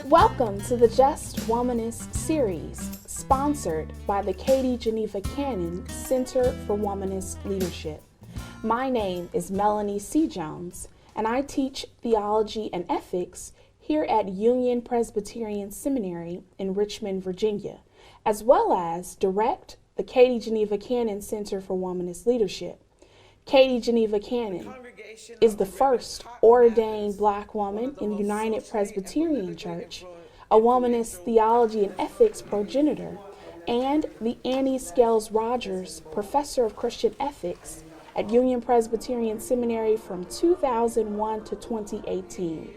Welcome to the Just Womanist series, sponsored by the Katie Geneva Cannon Center for Womanist Leadership. My name is Melanie C. Jones, and I teach theology and ethics here at Union Presbyterian Seminary in Richmond, Virginia, as well as direct the Katie Geneva Cannon Center for Womanist Leadership. Katie Geneva Cannon is the first ordained Black woman in the United Presbyterian Church, a womanist theology and ethics progenitor, and the Annie Scales Rogers Professor of Christian Ethics at Union Presbyterian Seminary from 2001 to 2018.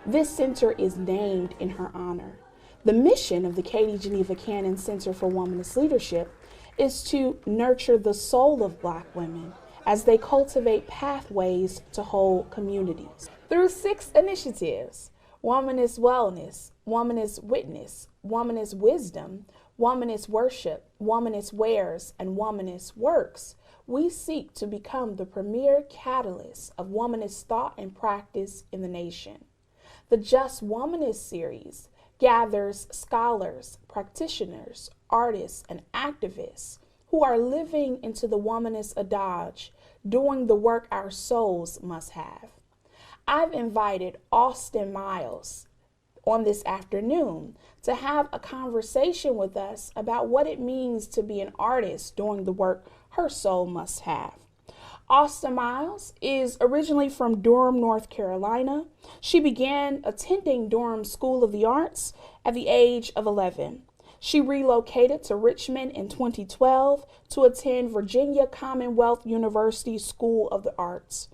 This center is named in her honor. The mission of the Katie Geneva Cannon Center for Womanist Leadership is to nurture the soul of Black women as they cultivate pathways to whole communities. Through 6 initiatives, Womanist Wellness, Womanist Witness, Womanist Wisdom, Womanist Worship, Womanist Wares, and Womanist Works, we seek to become the premier catalyst of womanist thought and practice in the nation. The Just Womanist series gathers scholars, practitioners, artists, and activists who are living into the womanist adage, doing the work our souls must have. I've invited Austin Miles on this afternoon to have a conversation with us about what it means to be an artist doing the work her soul must have. Austin Miles is originally from Durham, North Carolina. She began attending Durham School of the Arts at the age of 11. She relocated to Richmond in 2012 to attend Virginia Commonwealth University School of the Arts.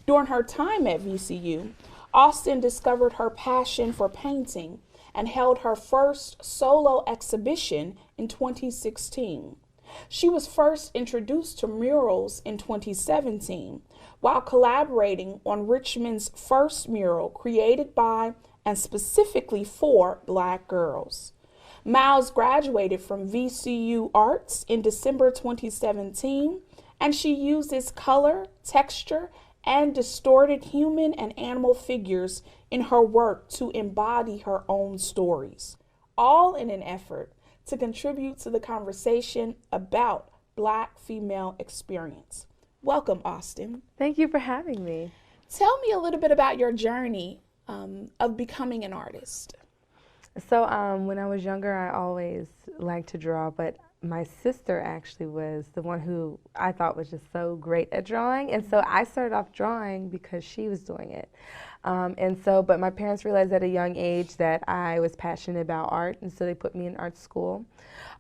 During her time at VCU, Austin discovered her passion for painting and held her first solo exhibition in 2016. She was first introduced to murals in 2017 while collaborating on Richmond's first mural created by and specifically for Black girls. Miles graduated from VCU Arts in December 2017, and she uses color, texture, and distorted human and animal figures in her work to embody her own stories, all in an effort to contribute to the conversation about Black female experience. Welcome, Austin. Thank you for having me. Tell me a little bit about your journey of becoming an artist. So when I was younger, I always liked to draw, but my sister actually was the one who I thought was just so great at drawing. And so I started off drawing because she was doing it. But my parents realized at a young age that I was passionate about art, and so they put me in art school.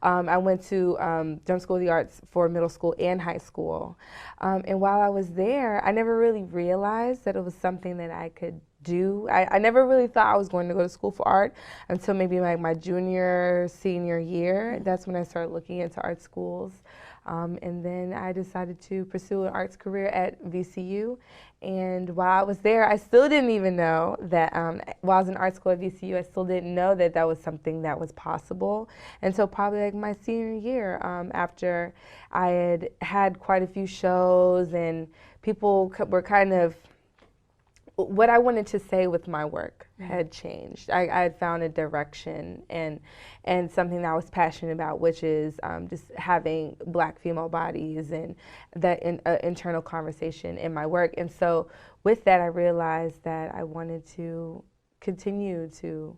I went to Durham School of the Arts for middle school and high school. And while I was there, I never really realized that it was something that I could do. I never really thought I was going to go to school for art until maybe my junior, senior year. That's when I started looking into art schools. And then I decided to pursue an arts career at VCU. And while I was there, I still didn't even know that, while I was in art school at VCU, I still didn't know that that was something that was possible. And so probably like my senior year, after I had had quite a few shows and people were kind of, what I wanted to say with my work had changed. I had found a direction and something that I was passionate about, which is just having Black female bodies and that internal conversation in my work. And so with that, I realized that I wanted to continue to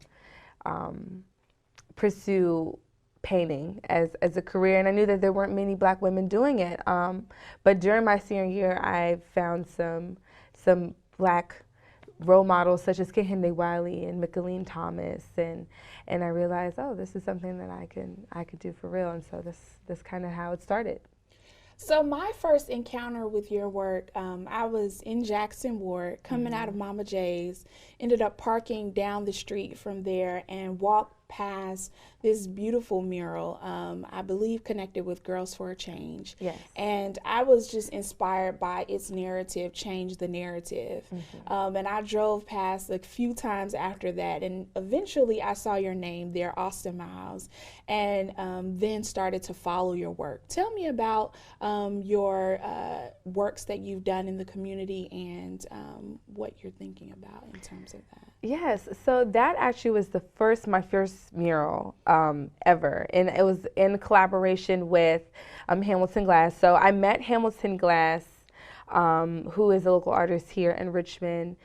pursue painting as a career, and I knew that there weren't many Black women doing it. But during my senior year, I found some Black role models such as Kehinde Wiley and Micheline Thomas, and I realized, oh, this is something that I could do for real, and so this kind of how it started. So my first encounter with your work, I was in Jackson Ward, coming out of Mama J's, ended up parking down the street from there and walked past this beautiful mural, I believe connected with Girls for a Change. Yes. And I was just inspired by its narrative, Change the Narrative. And I drove past a few times after that, and eventually I saw your name there, Austin Miles, and then started to follow your work. Tell me about your works that you've done in the community and what you're thinking about in terms of that. Yes, so that actually was my first mural ever, and it was in collaboration with Hamilton Glass. So I met Hamilton Glass, who is a local artist here in Richmond,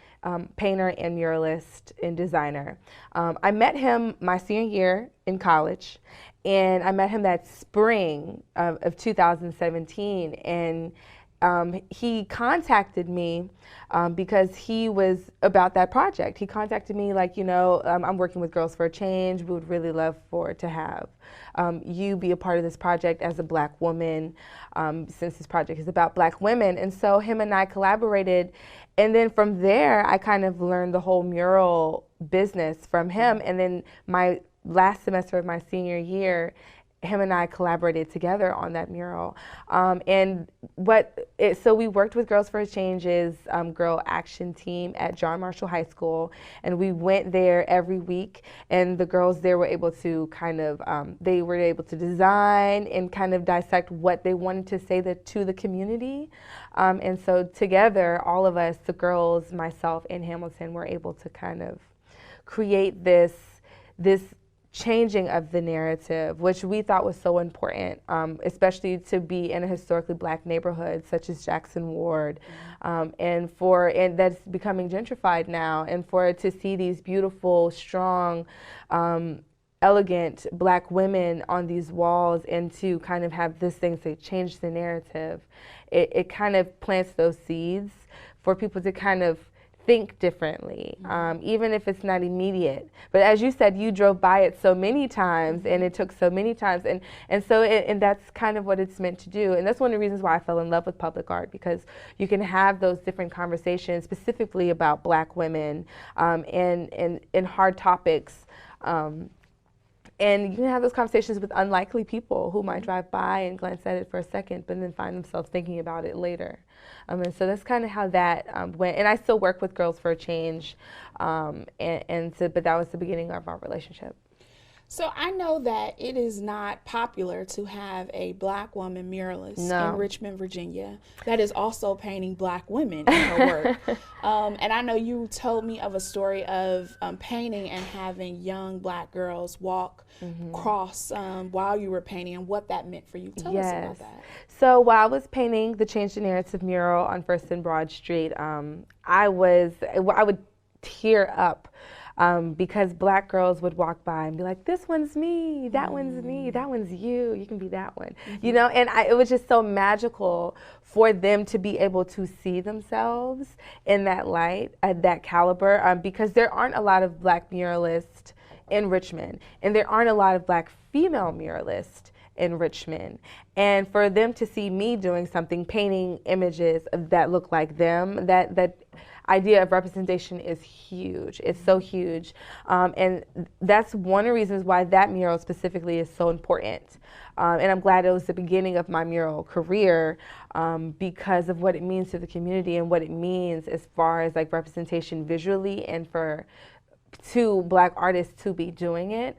painter and muralist and designer. I met him my senior year in college, and I met him that spring of 2017, and he contacted me because he was about that project. He contacted me like, I'm working with Girls for a Change. We would really love to have you be a part of this project as a Black woman, since this project is about Black women. And so him and I collaborated. And then from there, I kind of learned the whole mural business from him. And then my last semester of my senior year, him and I collaborated together on that mural. So we worked with Girls for a Change's Girl Action Team at John Marshall High School, and we went there every week, and the girls there were able to they were able to design and kind of dissect what they wanted to say to the community. And so together, all of us, the girls, myself, and Hamilton, were able to kind of create this changing of the narrative, which we thought was so important, especially to be in a historically Black neighborhood such as Jackson Ward, and that's becoming gentrified now, and to see these beautiful, strong, elegant Black women on these walls, and to kind of have this thing say change the narrative, it kind of plants those seeds for people to kind of think differently, even if it's not immediate. But as you said, you drove by it so many times, and it took so many times, and that's kind of what it's meant to do. And that's one of the reasons why I fell in love with public art, because you can have those different conversations specifically about Black women, and hard topics. And you can have those conversations with unlikely people who might drive by and glance at it for a second, but then find themselves thinking about it later. And so that's kind of how that went. And I still work with Girls for a Change, but that was the beginning of our relationship. So I know that it is not popular to have a Black woman muralist in Richmond, Virginia, that is also painting Black women in her work. And I know you told me of a story of painting and having young Black girls walk across while you were painting, and what that meant for you. Tell us about that. So while I was painting the Change the Narrative mural on First and Broad Street, I would tear up. Because Black girls would walk by and be like, this one's me, that one's me, that one's you can be that one. And it was just so magical for them to be able to see themselves in that light, at that caliber, because there aren't a lot of Black muralists in Richmond, and there aren't a lot of Black female muralists in Richmond. And for them to see me doing something, painting images that look like them, that idea of representation is huge. It's so huge. And that's one of the reasons why that mural specifically is so important. And I'm glad it was the beginning of my mural career, because of what it means to the community and what it means as far as like representation visually, and for two Black artists to be doing it.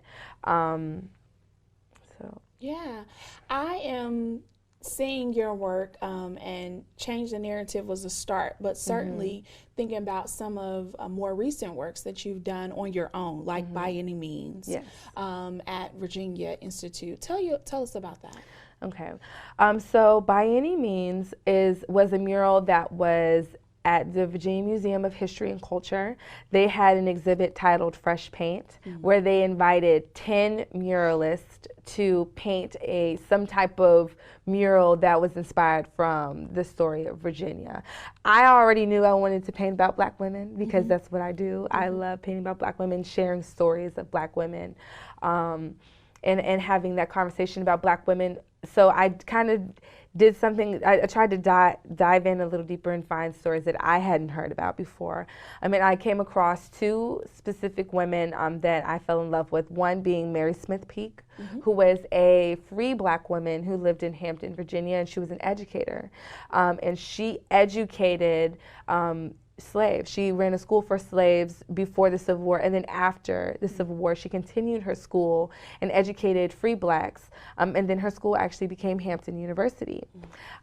Yeah, I am seeing your work, and Change the Narrative was a start, but certainly thinking about some of more recent works that you've done on your own, like By Any Means, at Virginia Institute. Tell us about that. Okay, so By Any Means was a mural that was at the Virginia Museum of History and Culture. They had an exhibit titled Fresh Paint, where they invited 10 muralists to paint some type of mural that was inspired from the story of Virginia. I already knew I wanted to paint about Black women, because that's what I do. I love painting about Black women, sharing stories of Black women, and having that conversation about Black women. So I kind of did something, I tried to dive in a little deeper and find stories that I hadn't heard about before. I mean, I came across two specific women that I fell in love with, one being Mary Smith Peak, who was a free Black woman who lived in Hampton, Virginia, and she was an educator. And she educated slaves. She ran a school for slaves before the Civil War, and then after the Civil War, she continued her school and educated free blacks. And then her school actually became Hampton University.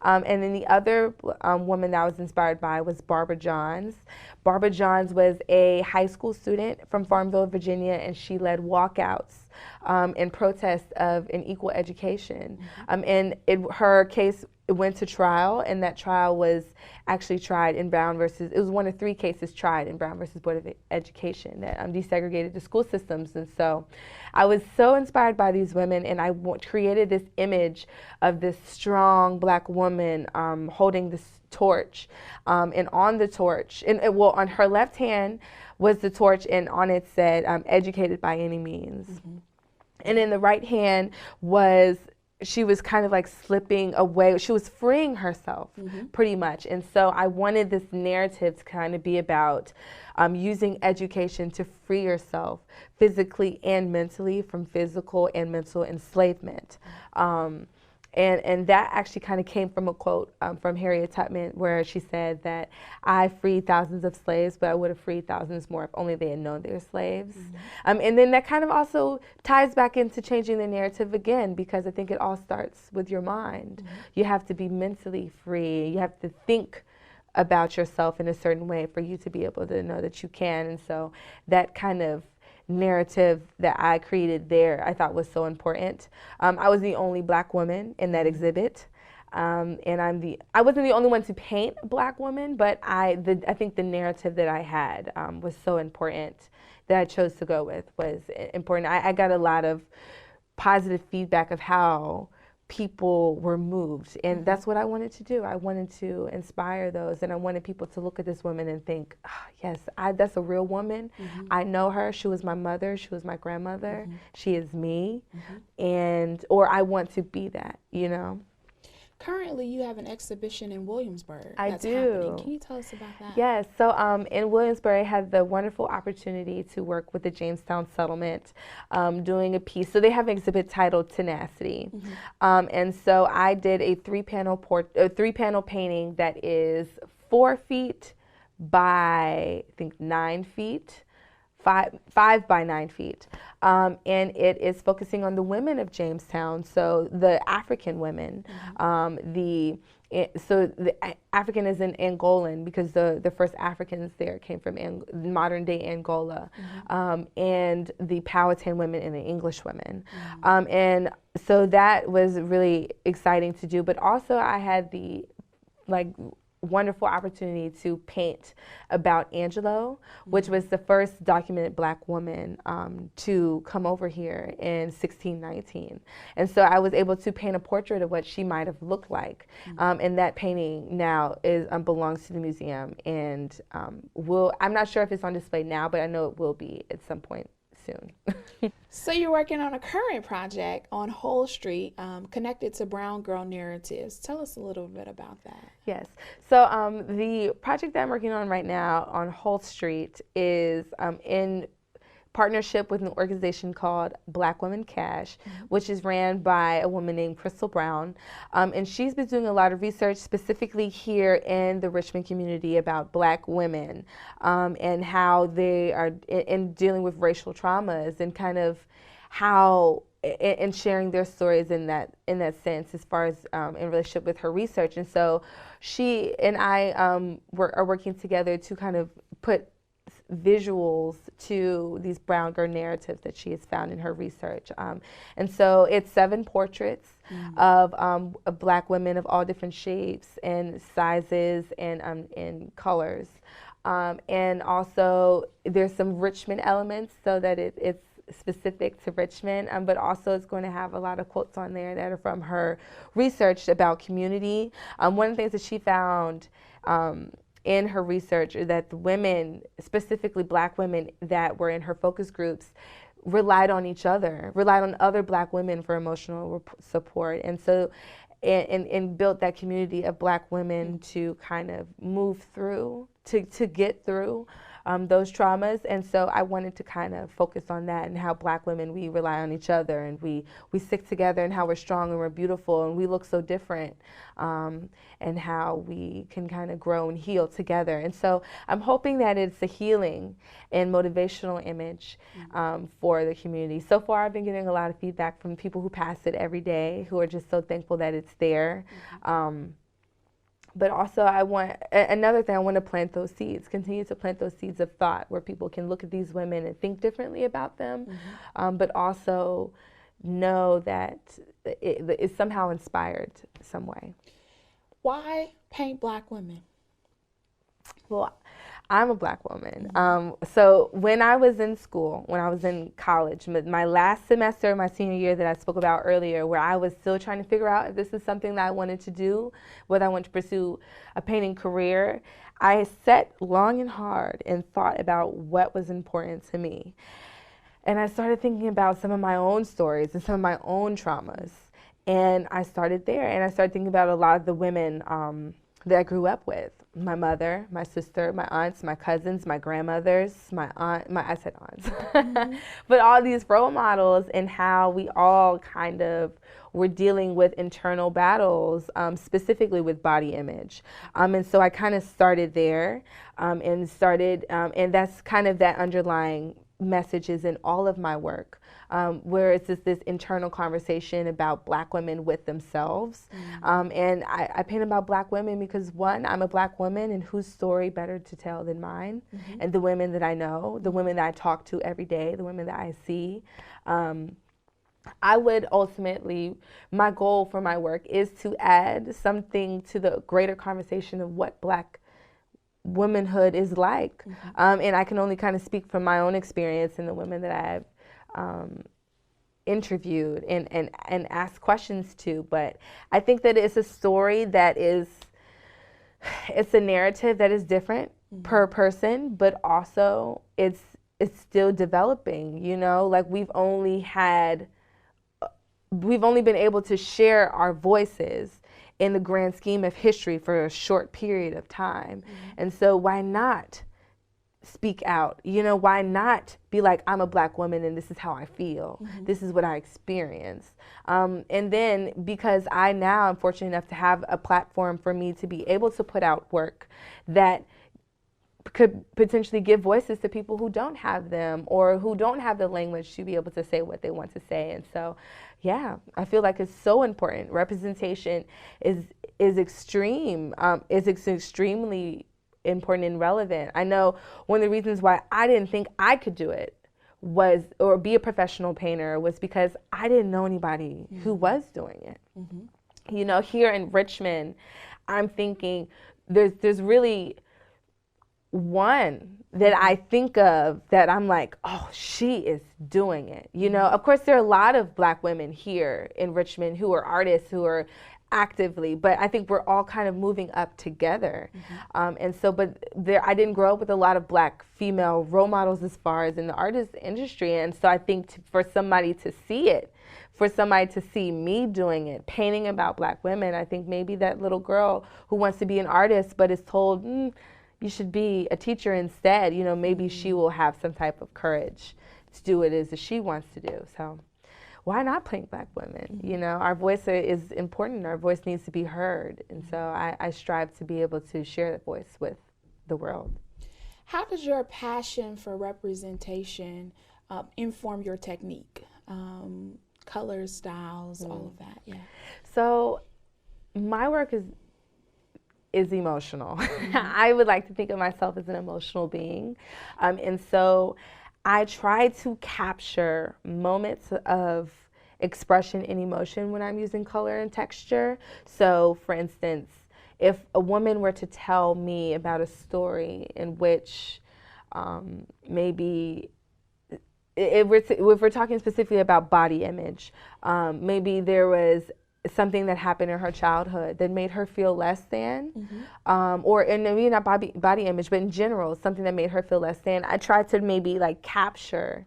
And then the other woman that I was inspired by was Barbara Johns. Barbara Johns was a high school student from Farmville, Virginia, and she led walkouts in protest of an equal education. And her case went to trial, and that trial was actually tried in Brown versus, it was one of 3 cases tried in Brown versus Board of Education that desegregated the school systems. And so I was so inspired by these women, and I created this image of this strong black woman holding this torch, and on the torch, and well, on her left hand was the torch, and on it said, educated by any means. And in the right hand was, she was kind of like slipping away. She was freeing herself pretty much. And so I wanted this narrative to kind of be about using education to free yourself physically and mentally from physical and mental enslavement. And that actually kind of came from a quote from Harriet Tubman, where she said that I freed thousands of slaves, but I would have freed thousands more if only they had known they were slaves. And then that kind of also ties back into changing the narrative again, because I think it all starts with your mind. You have to be mentally free. You have to think about yourself in a certain way for you to be able to know that you can. And so that kind of narrative that I created there, I thought was so important. I was the only black woman in that exhibit, and I wasn't the only one to paint a black woman, but I think the narrative that I had was so important that I chose to go with was important. I got a lot of positive feedback of how people were moved, and that's what I wanted to do. I wanted to inspire those, and I wanted people to look at this woman and think, oh, yes, that's a real woman. I know her. She was my mother. She was my grandmother. She is me, or I want to be that, you know. Currently, you have an exhibition in Williamsburg. I that's do. happening. Can you tell us about that? Yes. So in Williamsburg, I had the wonderful opportunity to work with the Jamestown Settlement, doing a piece. So they have an exhibit titled Tenacity. And so I did a 3-panel painting that is 4 feet by, I think, 9 feet. 5 by 9 feet, and it is focusing on the women of Jamestown, so the African women. The African is in Angolan because the first Africans there came from modern day Angola, and the Powhatan women and the English women, and so that was really exciting to do. But also I had the wonderful opportunity to paint about Angelo, which was the first documented black woman to come over here in 1619. And so I was able to paint a portrait of what she might have looked like. And that painting now belongs to the museum, and I'm not sure if it's on display now, but I know it will be at some point soon. So you're working on a current project on Whole Street connected to brown girl narratives. Tell us a little bit about that. Yes. So the project that I'm working on right now on Whole Street is in partnership with an organization called Black Women Cash, which is ran by a woman named Crystal Brown. And she's been doing a lot of research specifically here in the Richmond community about black women and how they are in dealing with racial traumas, and kind of how and sharing their stories in that sense as far as in relationship with her research. And so she and I are working together to kind of put visuals to these brown girl narratives that she has found in her research. And so it's 7 portraits of black women of all different shapes and sizes and colors. And also there's some Richmond elements so that it's specific to Richmond, but also it's going to have a lot of quotes on there that are from her research about community. One of the things that she found in her research is that the women, specifically black women that were in her focus groups, relied on each other, relied on other black women for emotional support. And so, and built that community of black women to kind of move through, to get through those traumas. And so I wanted to kind of focus on that and how Black women, we rely on each other and we stick together and how we're strong and we're beautiful and we look so different, and how we can kind of grow and heal together. And so I'm hoping that it's a healing and motivational image for the community. So far, I've been getting a lot of feedback from people who pass it every day, who are just so thankful that it's there. But also another thing, I want to plant those seeds, continue to plant those seeds of thought where people can look at these women and think differently about them, but also know that it's somehow inspired some way. Why paint Black women? Well, I'm a Black woman. So when I was in school, when I was in college, my last semester, my senior year that I spoke about earlier, where I was still trying to figure out if this is something that I wanted to do, whether I wanted to pursue a painting career, I sat long and hard and thought about what was important to me. And I started thinking about some of my own stories and some of my own traumas. And I started there, and I started thinking about a lot of the women that I grew up with. My mother, my sister, my aunts, my cousins, my grandmothers, I said aunts, but all these role models and how we all kind of were dealing with internal battles, specifically with body image. And so I kind of started there and that's kind of that underlying messages in all of my work, where it's just this internal conversation about Black women with themselves. And I paint about Black women because, one, I'm a Black woman, and whose story better to tell than mine? And the women that I know, the women that I talk to every day, the women that I see. I would ultimately, my goal for my work is to add something to the greater conversation of what Black womanhood is like. And I can only kind of speak from my own experience and the women that I've interviewed and asked questions to. But I think that it's a story that it's a narrative that is different per person, but also it's still developing, you know, like we've only been able to share our voices in the grand scheme of history for a short period of time. And so why not speak out? You know, why not be like, I'm a Black woman and this is how I feel. This is what I experience. And then because I now am fortunate enough to have a platform for me to be able to put out work that could potentially give voices to people who don't have them or who don't have the language to be able to say what they want to say. And so, yeah, I feel like it's so important. Representation is extreme. Is extremely important and relevant. I know one of the reasons why I didn't think I could do it or be a professional painter was because I didn't know anybody who was doing it. You know, here in Richmond, I'm thinking there's really one that I think of that I'm like, oh, she is doing it. You know, of course, there are a lot of Black women here in Richmond who are artists, who are actively, but I think we're all kind of moving up together. And so, but I didn't grow up with a lot of Black female role models as far as in the artist industry. And so I think for somebody to see it, for somebody to see me doing it, painting about Black women, I think maybe that little girl who wants to be an artist but is told, you should be a teacher instead, you know, maybe she will have some type of courage to do what it is that she wants to do. So why not paint Black women? You know, our voice is important. Our voice needs to be heard. And so I strive to be able to share that voice with the world. How does your passion for representation inform your technique? Colors, styles, all of that, yeah. So my work is emotional. I would like to think of myself as an emotional being. And so I try to capture moments of expression and emotion when I'm using color and texture. So for instance, if a woman were to tell me about a story in which maybe if we're talking specifically about body image, maybe there was something that happened in her childhood that made her feel less than, or and maybe not body image, but in general, something that made her feel less than. I tried to maybe like capture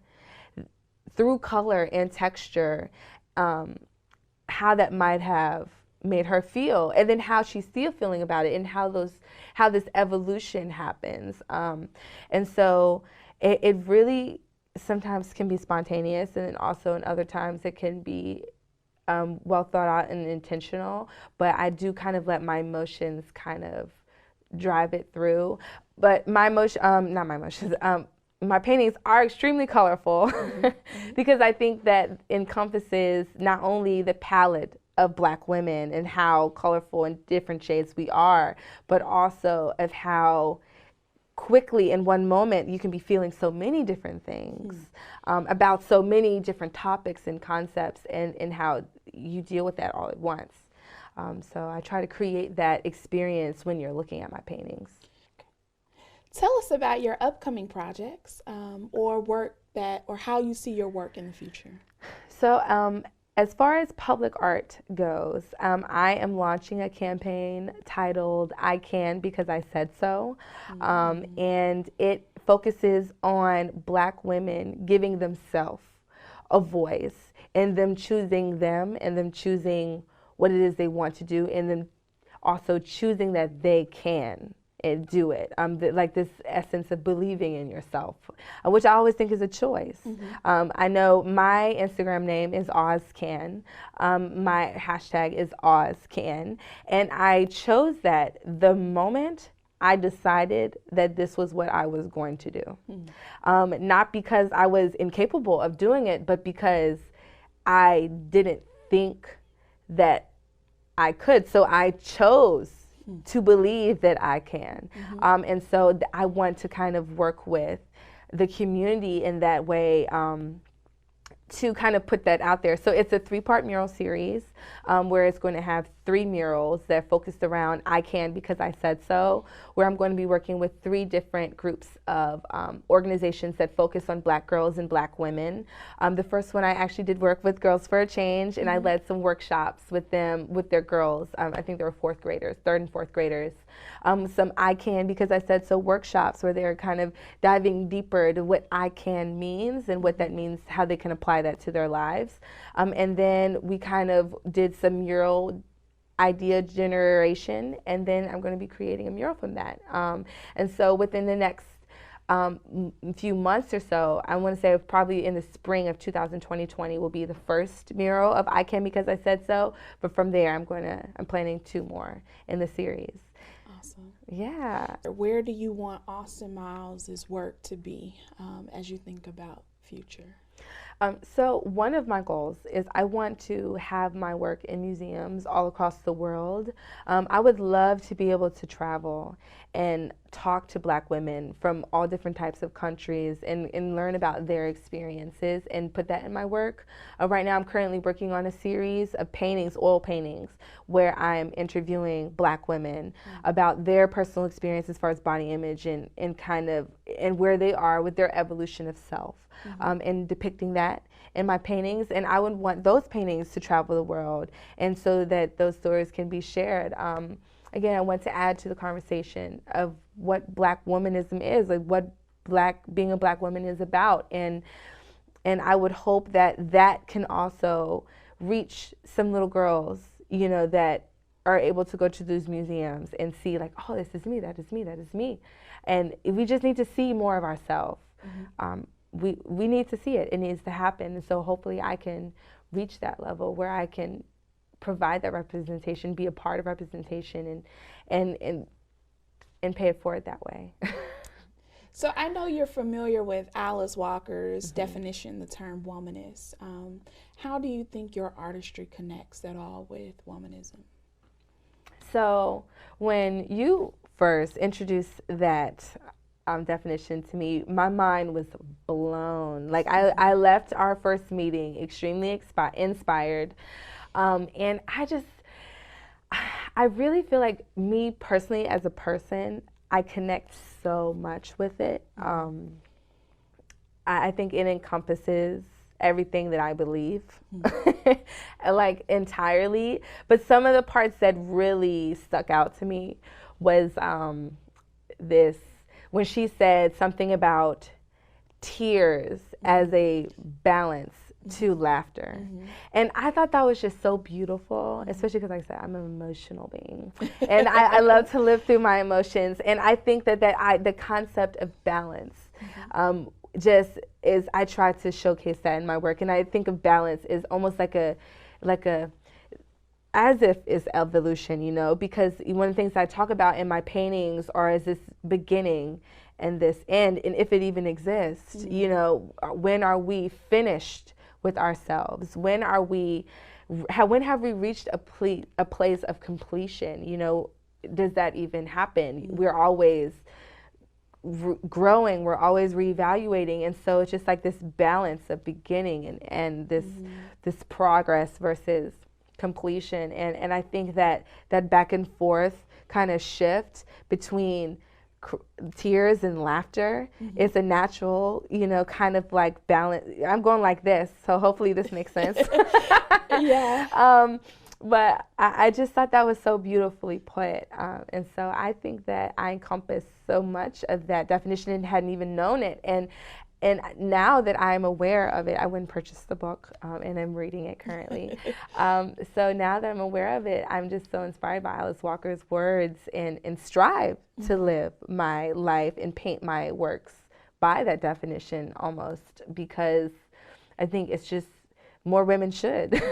through color and texture how that might have made her feel, and then how she's still feeling about it, and how this evolution happens. And so it really sometimes can be spontaneous, and then also in other times it can be well thought out and intentional. But I do kind of let my emotions kind of drive it through. But my not my emotions. My paintings are extremely colorful because I think that encompasses not only the palette of Black women and how colorful and different shades we are, but also of how quickly in one moment you can be feeling so many different things about so many different topics and concepts, and how you deal with that all at once. So I try to create that experience when you're looking at my paintings. Tell us about your upcoming projects, or work or how you see your work in the future. So as far as public art goes, I am launching a campaign titled I Can Because I Said So, and it focuses on Black women giving themselves a voice, and them choosing them, and them choosing what it is they want to do, and then also choosing that they can and do it. Like this essence of believing in yourself, which I always think is a choice. I know my Instagram name is OzCan. My hashtag is OzCan. And I chose that the moment I decided that this was what I was going to do. Not because I was incapable of doing it, but because I didn't think that I could. So I chose to believe that I can. And so I want to kind of work with the community in that way, to kind of put that out there. So it's a 3-part mural series, where it's going to have 3 murals that focused around I Can Because I Said So, where I'm going to be working with 3 different groups of organizations that focus on Black girls and Black women. The first one I actually did work with Girls for a Change, and I led some workshops with them, with their girls. I think they were 4th graders, 3rd and 4th graders. Some I Can Because I Said So workshops where they're kind of diving deeper to what I can means and what that means, how they can apply that to their lives. And then we kind of did some mural idea generation, and then I'm going to be creating a mural from that. And so within the next few months or so, I want to say probably in the spring of 2020 will be the first mural of I Can Because I Said So. But from there, I'm planning 2 more in the series. Awesome. Yeah. Where do you want Austin Miles's work to be, as you think about future? So one of my goals is I want to have my work in museums all across the world. I would love to be able to travel and talk to Black women from all different types of countries and learn about their experiences and put that in my work. Right now I'm currently working on a series of paintings, oil paintings, where I'm interviewing Black women about their personal experience as far as body image and where they are with their evolution of self, and depicting that in my paintings. And I would want those paintings to travel the world, and so that those stories can be shared. Again, I want to add to the conversation of what Black womanism is, like what being a Black woman is about, and I would hope that that can also reach some little girls, that are able to go to those museums and see like, oh, this is me, that is me, that is me, and we just need to see more of ourselves. We need to see it. It needs to happen, and so hopefully I can reach that level where I can provide that representation, be a part of representation, and pay it forward that way. So I know you're familiar with Alice Walker's definition, the term womanist. How do you think your artistry connects at all with womanism? So when you first introduced that definition to me, my mind was blown. Like I left our first meeting extremely inspired. And I really feel like me personally as a person, I connect so much with it. I think it encompasses everything that I believe, like entirely. But some of the parts that really stuck out to me was when she said something about tears as a balance to laughter. And I thought that was just so beautiful, especially because, like I said, I'm an emotional being. And I love to live through my emotions. And I think that the concept of balance just is, I try to showcase that in my work. And I think of balance is almost like a as if it's evolution, you know, because one of the things I talk about in my paintings are is this beginning and this end, and if it even exists, you know, when are we finished with ourselves? When have we reached a place of completion? You know, does that even happen? We're always growing, we're always reevaluating, and so it's just like this balance of beginning and this progress versus completion. And I think that back and forth kind of shift between tears and laughter is a natural, you know, kind of like balance. I'm going like this, so hopefully this makes sense. Yeah. But I just thought that was so beautifully put. And so I think that I encompass so much of that definition and hadn't even known it. And now that I'm aware of it, I went and purchased the book, and I'm reading it currently. So now that I'm aware of it, I'm just so inspired by Alice Walker's words and strive to live my life and paint my works by that definition almost, because I think it's just more women should,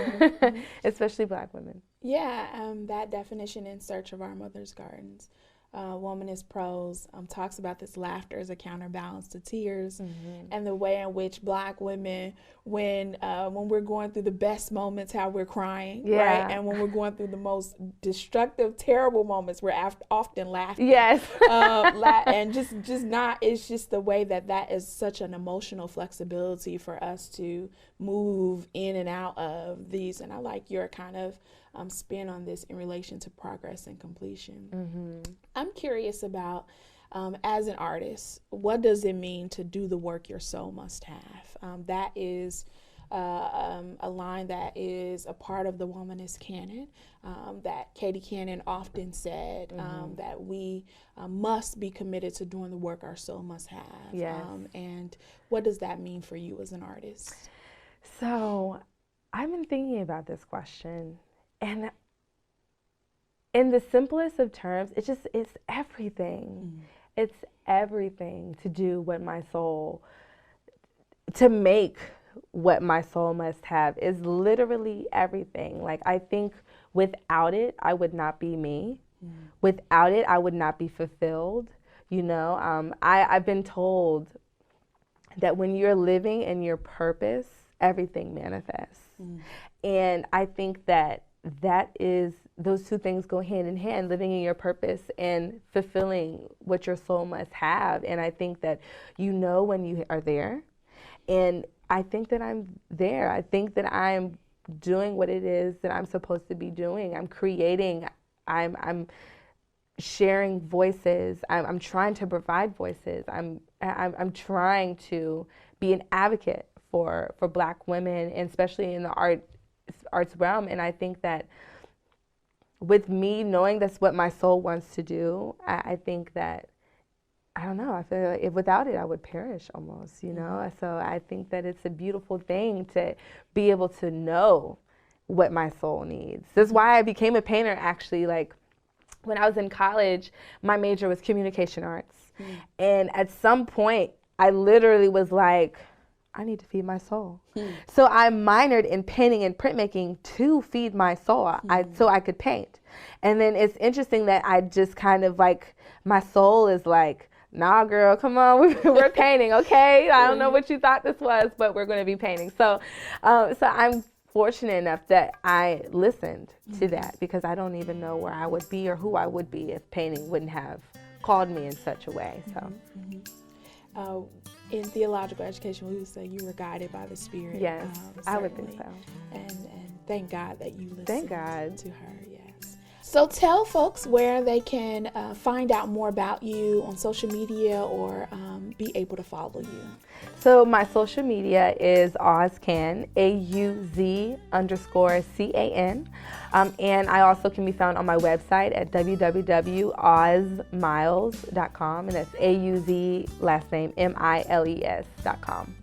especially Black women. Yeah, that definition in Search of Our Mother's Gardens. Womanist Prose talks about this laughter as a counterbalance to tears, and the way in which Black women, when we're going through the best moments, how we're crying, right? And when we're going through the most destructive, terrible moments, we're often laughing. Yes. And just not, it's just the way that is such an emotional flexibility for us to move in and out of these. And I like your kind of spin on this in relation to progress and completion. I'm curious about, as an artist, what does it mean to do the work your soul must have? That is a line that is a part of the womanist canon, that Katie Cannon often said, that we must be committed to doing the work our soul must have. Yes. And what does that mean for you as an artist? So I've been thinking about this question. And in the simplest of terms, it's everything. It's everything to do what my soul, to make what my soul must have is literally everything. Like, I think without it, I would not be me. Without it, I would not be fulfilled. You know, I've been told that when you're living in your purpose, everything manifests. And I think that is, those two things go hand in hand, living in your purpose and fulfilling what your soul must have. And I think that you know when you are there. And I think that I'm there. I think that I'm doing what it is that I'm supposed to be doing. I'm creating, I'm sharing voices. I'm trying to provide voices. I'm trying to be an advocate for Black women, and especially in the arts realm. And I think that with me knowing that's what my soul wants to do, I think that, I don't know, I feel like without it I would perish almost, you know? So I think that it's a beautiful thing to be able to know what my soul needs. This is why I became a painter, actually. Like, when I was in college, my major was communication arts. And at some point I literally was like, I need to feed my soul. So I minored in painting and printmaking to feed my soul, so I could paint. And then it's interesting that I just kind of like, my soul is like, nah, girl, come on, we're painting, okay? I don't know what you thought this was, but we're going to be painting. So I'm fortunate enough that I listened to that, because I don't even know where I would be or who I would be if painting wouldn't have called me in such a way. So. In theological education, we would say you were guided by the Spirit. Yes, I would think so. And thank God that you listened thank God. To her, yes. So tell folks where they can find out more about you on social media, or be able to follow you. So my social media is AuzCan, AUZ_CAN. And I also can be found on my website at www.auzmiles.com, and that's AUZ, last name, MILES.com.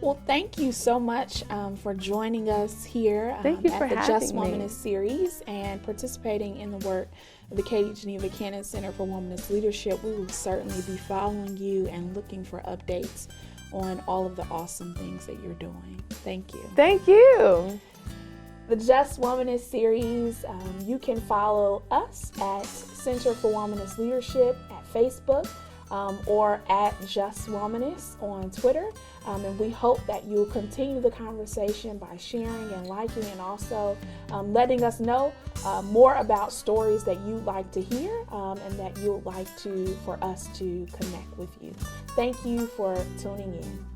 Well, thank you so much for joining us here Thank you at for the having Just me. Womanist series and participating in the work of the Katie Geneva Cannon Center for Womanist Leadership. We will certainly be following you and looking for updates on all of the awesome things that you're doing. Thank you. Thank you. The Just Womanist series, you can follow us at Center for Womanist Leadership at Facebook or at Just Womanist on Twitter. And we hope that you'll continue the conversation by sharing and liking and also letting us know more about stories that you'd like to hear and that you'd like for us to connect with you. Thank you for tuning in.